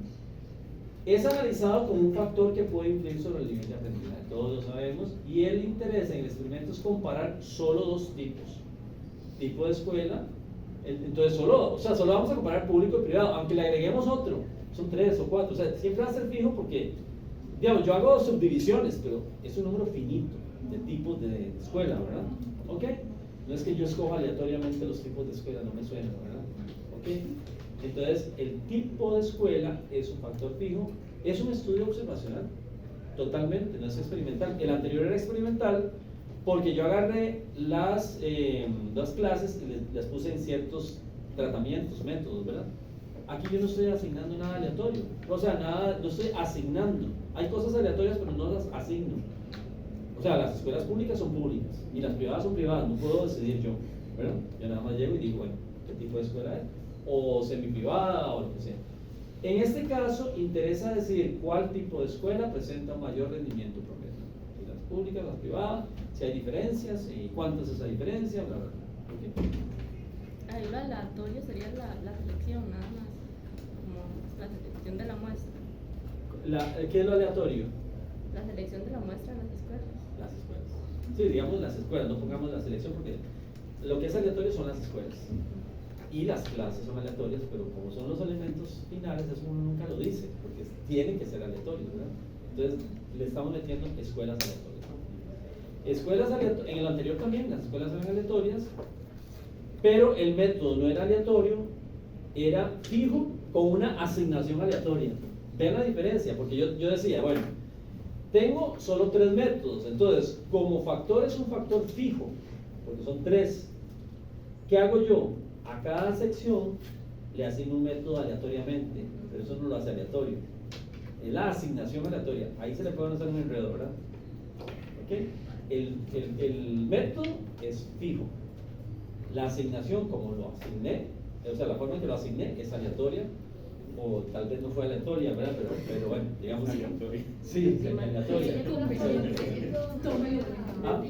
Es analizado como un factor que puede influir sobre el nivel de aprendizaje, todos lo sabemos, y el interés en el experimento es comparar solo 2 tipos. Tipo de escuela, entonces solo vamos a comparar público y privado, aunque le agreguemos otro, son 3 o 4, o sea, siempre va a ser fijo porque, digamos, yo hago subdivisiones, pero es un número finito de tipos de escuela, ¿verdad? ¿Ok? No es que yo escoja aleatoriamente los tipos de escuela, no me suena, ¿verdad? ¿Ok? Entonces, el tipo de escuela es un factor fijo, es un estudio observacional, totalmente, no es experimental. El anterior era experimental, porque yo agarré las 2 clases y les puse en ciertos tratamientos, métodos, ¿verdad? Aquí yo no estoy asignando nada aleatorio, o sea, nada, no estoy asignando. Hay cosas aleatorias, pero no las asigno. O sea, las escuelas públicas son públicas y las privadas son privadas, no puedo decidir yo, ¿verdad? Yo nada más llego y digo, bueno, ¿qué tipo de escuela es? O semiprivada o lo que sea. En este caso, interesa decidir cuál tipo de escuela presenta mayor rendimiento promedio. Si las públicas, las privadas, si hay diferencias y cuántas es esa diferencia, bla, bla, bla. Okay. Ahí lo aleatorio sería la selección, nada más. Como la selección de la muestra. ¿Qué es lo aleatorio? La selección de la muestra en las escuelas. Las escuelas. Sí, digamos las escuelas, no pongamos la selección porque lo que es aleatorio son las escuelas. Y las clases son aleatorias, pero como son los elementos finales, eso uno nunca lo dice, porque tienen que ser aleatorios, ¿verdad? Entonces, le estamos metiendo escuelas aleatorias, ¿no? Escuelas aleatorias, en el anterior también, las escuelas eran aleatorias, pero el método no era aleatorio, era fijo con una asignación aleatoria. Vean la diferencia, porque yo decía, bueno, tengo solo 3 métodos, entonces, como factor es un factor fijo, porque son 3, ¿qué hago yo? A cada sección le asigno un método aleatoriamente, pero eso no lo hace aleatorio. Es la asignación aleatoria. Ahí se le puede hacer un enredo, ¿verdad? ¿Ok? El método es fijo. La asignación, como lo asigné, o sea, la forma en que lo asigné es aleatoria, o tal vez no fue aleatoria, ¿verdad? Pero bueno, digamos aleatoria. Sí, aleatoria. ¿Ah?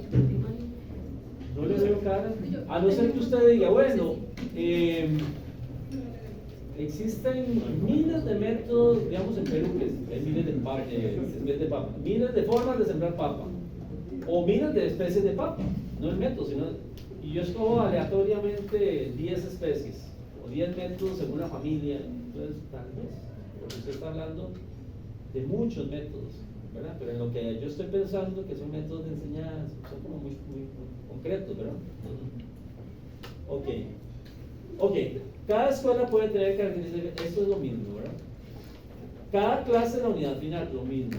No le veo cara. A no ser que usted diga, bueno, existen miles de métodos, digamos en Perú, que es miles de papa, miles de formas de sembrar papa, o miles de especies de papa, no el método, sino, y yo escojo aleatoriamente 10 especies, o 10 métodos según una familia, entonces tal vez, porque usted está hablando de muchos métodos, ¿verdad? Pero en lo que yo estoy pensando que son métodos de enseñanza, son como muy concretos, ¿verdad? Ok, cada escuela puede tener características, esto es lo mismo, ¿verdad? Cada clase de la unidad final, lo mismo.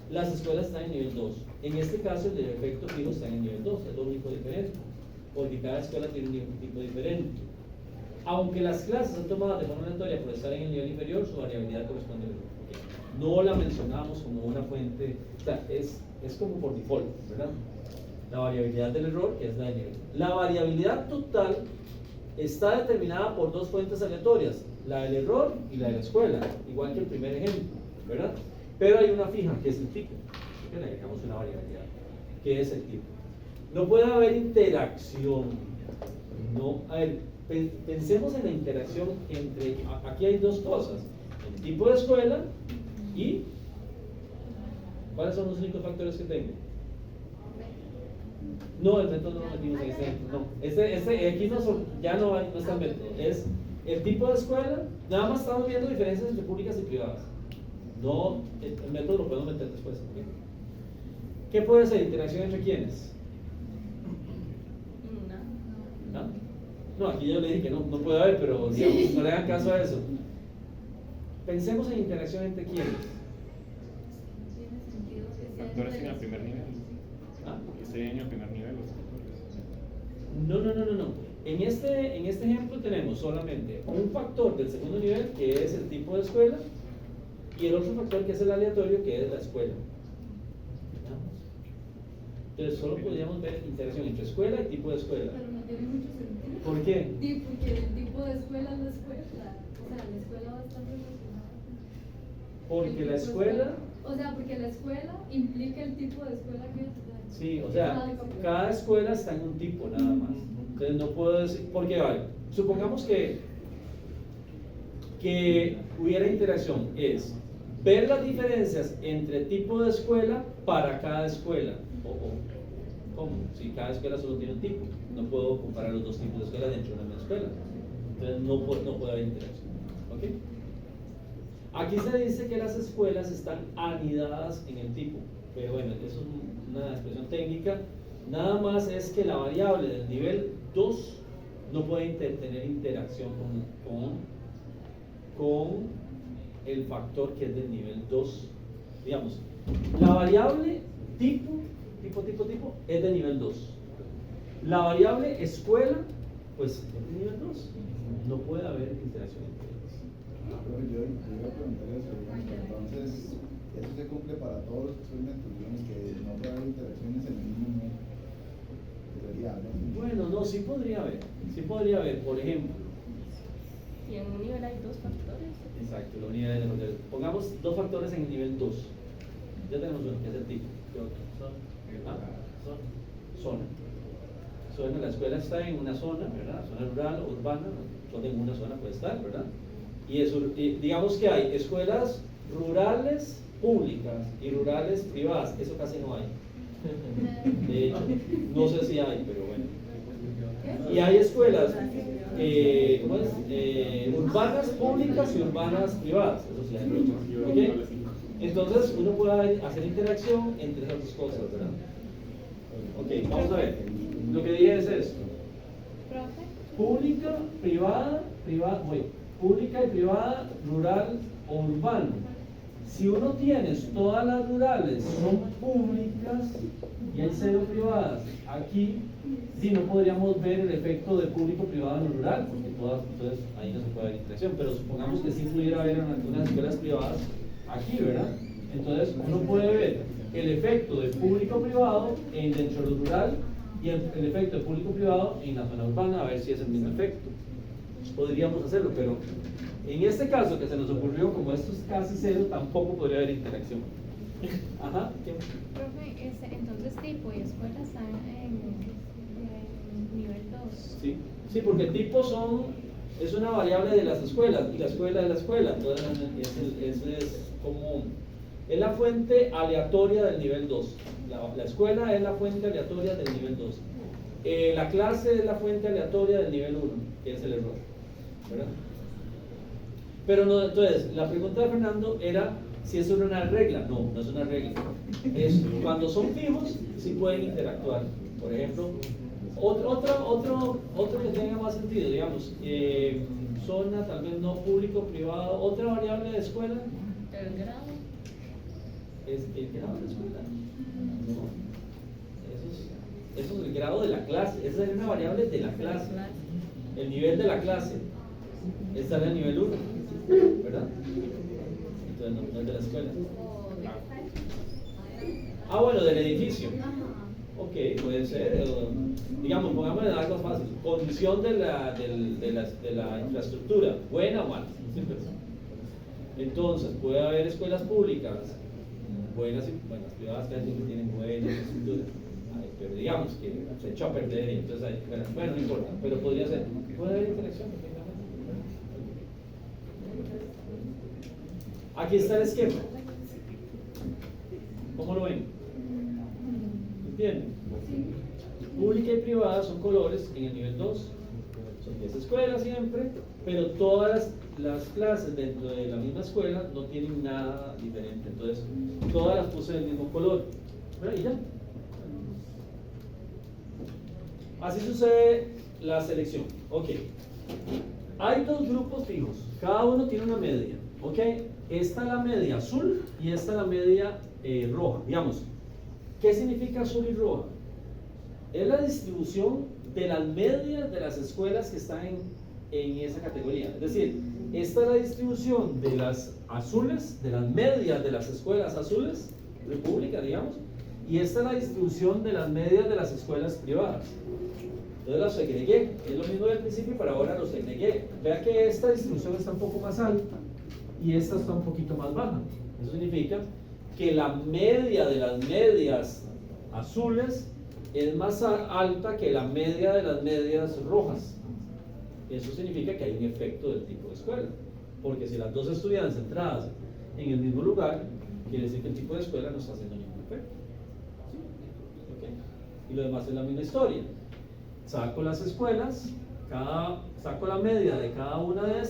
Las escuelas están en nivel 2. En este caso, el de efecto fijo está en nivel 2, es lo único diferente, porque cada escuela tiene un tipo diferente. aunque las clases son tomadas de forma aleatoria por estar en el nivel inferior, su variabilidad corresponde al error. Ok. No la mencionamos como una fuente, o sea, es como por default, ¿verdad? La variabilidad del error es la de nivel. La variabilidad total está determinada por dos fuentes aleatorias, la del error y la de la escuela, igual que el primer ejemplo, ¿verdad? Pero hay una fija, que es el tipo, que le agregamos una variabilidad, que es el tipo. No puede haber interacción, no, a ver, pensemos en la interacción entre, aquí hay dos cosas, el tipo de escuela y, ¿cuáles son los únicos factores que tengo? No, el método no lo metimos en este ejemplo, no. Aquí ya no está el método, es el tipo de escuela, nada más estamos viendo diferencias entre públicas y privadas. No, el método lo podemos meter después. ¿Okay? ¿Qué puede ser? ¿Interacción entre quiénes? ¿No? No, aquí yo le dije que no puede haber, pero digamos, no le hagan caso a eso. Pensemos en interacción entre quiénes. Tiene sentido que sea Factores en entre el primer nivel. ¿Ah? Que estén en el primer nivel los factores. No. En este ejemplo tenemos solamente un factor del segundo nivel, que es el tipo de escuela, y el otro factor que es el aleatorio, que es la escuela. ¿Ya? Entonces solo podríamos ver interacción entre escuela y tipo de escuela. Pero no tiene mucho sentido. ¿Por qué? Sí, porque el tipo de escuela es la escuela. O sea, la escuela va a estar relacionada. Porque El la tipo de escuela, O sea, porque la escuela implica el tipo de escuela que es. sí, o sea, cada escuela está en un tipo nada más. Entonces no puedo decir, porque vale, supongamos que hubiera interacción, es ver las diferencias entre tipo de escuela para cada escuela. ¿Cómo? Si cada escuela solo tiene un tipo, no puedo comparar los dos tipos de escuela dentro de una misma escuela. Entonces no puede haber interacción. ¿Ok? Aquí se dice que las escuelas están anidadas en el tipo, pero bueno, eso es una expresión técnica. Nada más es que la variable del nivel 2 no puede tener interacción con el factor que es del nivel 2. Digamos, la variable tipo es de nivel 2. La variable escuela, pues es de nivel 2. No puede haber interacción entre ellos. Pero yo iba a preguntar eso, digamos, entonces, eso se cumple para todos los experimentos, digamos que no puede haber interacciones en el mismo nivel. Debería haber. Bueno, no, sí podría haber, por ejemplo. Y en un nivel hay dos factores. Exacto, los niveles de factores. Pongamos dos factores en el nivel 2. Ya tenemos uno, que es el tipo. ¿Qué otro? Zona. Zona, la escuela está en una zona, ¿verdad? Zona rural o urbana, solo en una zona puede estar, ¿verdad? Y digamos que hay escuelas rurales públicas y rurales privadas, eso casi no hay. De hecho, no sé si hay, pero bueno. Y hay escuelas urbanas públicas y urbanas privadas, eso sí hay. ¿Okay? Entonces uno puede hacer interacción entre esas dos cosas, ¿verdad? Ok, vamos a ver. Lo que dije es esto. Profe. Pública, privada, pública y privada, rural o urbano. Si uno tiene todas las rurales son públicas y hay 0 privadas, aquí sí no podríamos ver el efecto de público-privado en lo rural, porque entonces ahí no se puede ver interacción, pero supongamos que sí pudiera haber en algunas escuelas privadas aquí, ¿verdad? Entonces uno puede ver el efecto de público-privado dentro de lo rural y el efecto de público-privado en la zona urbana, a ver si es el mismo efecto. Podríamos hacerlo, pero en este caso que se nos ocurrió, como esto es casi 0, tampoco podría haber interacción. Ajá. ¿Qué? Profe, entonces tipo y escuela están en nivel 2. Sí, porque tipo es una variable de las escuelas y la escuela es la escuela. Entonces, es la fuente aleatoria del nivel 2. La escuela es la fuente aleatoria del nivel 2. La clase es la fuente aleatoria del nivel 1, que es el error, ¿verdad? Pero no, entonces, la pregunta de Fernando era si eso era una regla. No, no es una regla. Cuando son fijos, sí pueden interactuar. Por ejemplo, otro que tenga más sentido, digamos, zona, tal vez no público, privado, otra variable de escuela. El grado. ¿Es el grado de la escuela? No. Eso es el grado de la clase. Esa es una variable de la clase. El nivel de la clase. Esta es la nivel 1, ¿verdad? Entonces no es de la escuela. Ah, bueno, del edificio. Ok, puede ser. Digamos, pongamos algo fácil. Condición de la infraestructura, buena o mala. Entonces, puede haber escuelas públicas, buenas y buenas, privadas que tienen buena infraestructura. Pero digamos que se echó a perder y entonces hay, bueno, no importa, pero podría ser. Puede haber interacción. Aquí está el esquema. ¿Cómo lo ven? ¿Entienden? Pública y privada son colores en el nivel 2. Son 10 escuelas siempre, pero todas las clases dentro de la misma escuela no tienen nada diferente. Entonces, todas las puse del mismo color. Pero y ya. Así sucede la selección. Ok. Hay dos grupos fijos. Cada uno tiene una media. Ok. Esta es la media azul y esta es la media roja. Digamos, ¿qué significa azul y roja? Es la distribución de las medias de las escuelas que están en esa categoría. Es decir, esta es la distribución de las azules, de las medias de las escuelas azules, república, digamos, y esta es la distribución de las medias de las escuelas privadas. Entonces las segregué, es lo mismo del principio, pero ahora los segregué. Vea que esta distribución está un poco más alta y esta está un poquito más baja. Eso significa que la media de las medias azules es más alta que la media de las medias rojas. Eso significa que hay un efecto del tipo de escuela, porque si las dos estudiantes centradas en el mismo lugar, quiere decir que el tipo de escuela no está haciendo ningún efecto. ¿Sí? ¿Okay? Y lo demás es la misma historia. Saco las escuelas, saco la media de cada una de estas.